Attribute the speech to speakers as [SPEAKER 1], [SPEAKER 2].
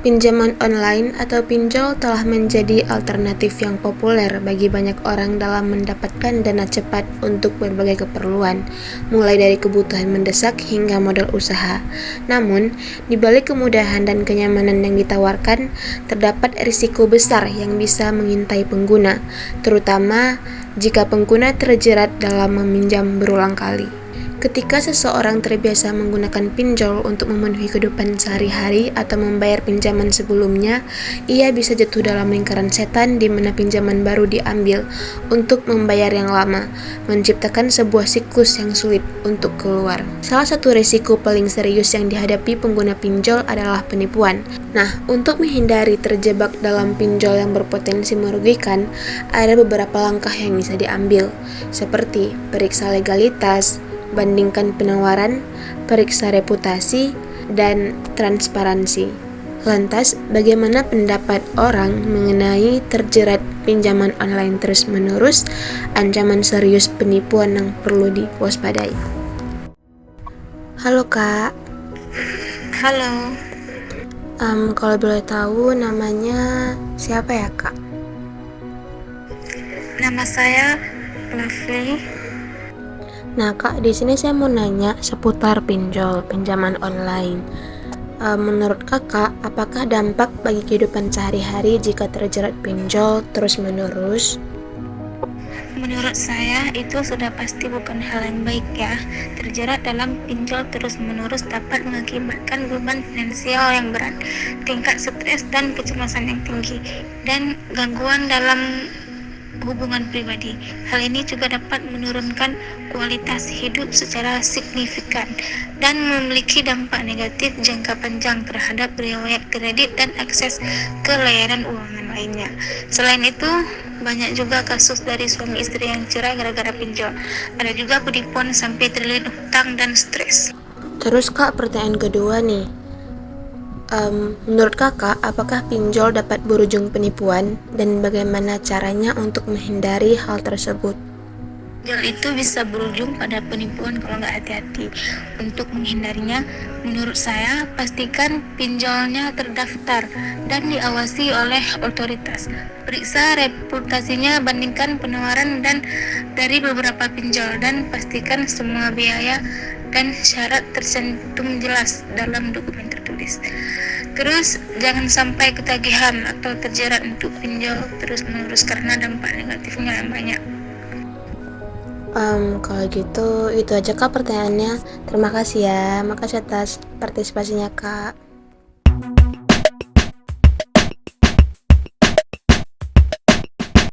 [SPEAKER 1] Pinjaman online atau pinjol telah menjadi alternatif yang populer bagi banyak orang dalam mendapatkan dana cepat untuk berbagai keperluan, mulai dari kebutuhan mendesak hingga modal usaha. Namun, di balik kemudahan dan kenyamanan yang ditawarkan, terdapat risiko besar yang bisa mengintai pengguna, terutama jika pengguna terjerat dalam meminjam berulang kali. Ketika seseorang terbiasa menggunakan pinjol untuk memenuhi kehidupan sehari-hari atau membayar pinjaman sebelumnya, ia bisa jatuh dalam lingkaran setan di mana pinjaman baru diambil untuk membayar yang lama, menciptakan sebuah siklus yang sulit untuk keluar. Salah satu risiko paling serius yang dihadapi pengguna pinjol adalah penipuan. Nah, untuk menghindari terjebak dalam pinjol yang berpotensi merugikan, ada beberapa langkah yang bisa diambil, seperti periksa legalitas, bandingkan penawaran, periksa reputasi, dan transparansi. Lantas, bagaimana pendapat orang mengenai terjerat pinjaman online terus-menerus, ancaman serius penipuan yang perlu diwaspadai? Halo Kak.
[SPEAKER 2] Halo,
[SPEAKER 1] Kalau boleh tahu namanya siapa ya Kak?
[SPEAKER 2] nama saya Lovely.
[SPEAKER 1] Nah Kak, di sini saya mau nanya seputar pinjaman online. Menurut Kakak, apakah dampak bagi kehidupan sehari-hari jika terjerat pinjol terus-menerus?
[SPEAKER 2] Menurut saya itu sudah pasti bukan hal yang baik ya. Terjerat dalam pinjol terus-menerus dapat mengakibatkan beban finansial yang berat, tingkat stres dan kecemasan yang tinggi, dan gangguan dalam hubungan pribadi. Hal ini juga dapat menurunkan kualitas hidup secara signifikan dan memiliki dampak negatif jangka panjang terhadap riwayat kredit dan akses ke layanan keuangan lainnya. Selain itu, banyak juga kasus dari suami istri yang cerai gara-gara pinjol. Ada juga penipuan sampai terlilit hutang dan stres.
[SPEAKER 1] Terus Kak, pertanyaan kedua nih. Menurut Kakak, apakah pinjol dapat berujung penipuan dan bagaimana caranya untuk menghindari hal tersebut?
[SPEAKER 2] Pinjol itu bisa berujung pada penipuan kalau nggak hati-hati. Untuk menghindarinya, menurut saya, pastikan pinjolnya terdaftar dan diawasi oleh otoritas. Periksa reputasinya, bandingkan penawaran dan dari beberapa pinjol, dan pastikan semua biaya dan syarat tercantum jelas dalam dokumen tertulis. Terus, jangan sampai ketagihan atau terjerat untuk pinjol terus-menerus karena dampak negatifnya yang banyak.
[SPEAKER 1] Kalau gitu, itu aja Kak pertanyaannya. Terima kasih ya. Makasih atas partisipasinya Kak.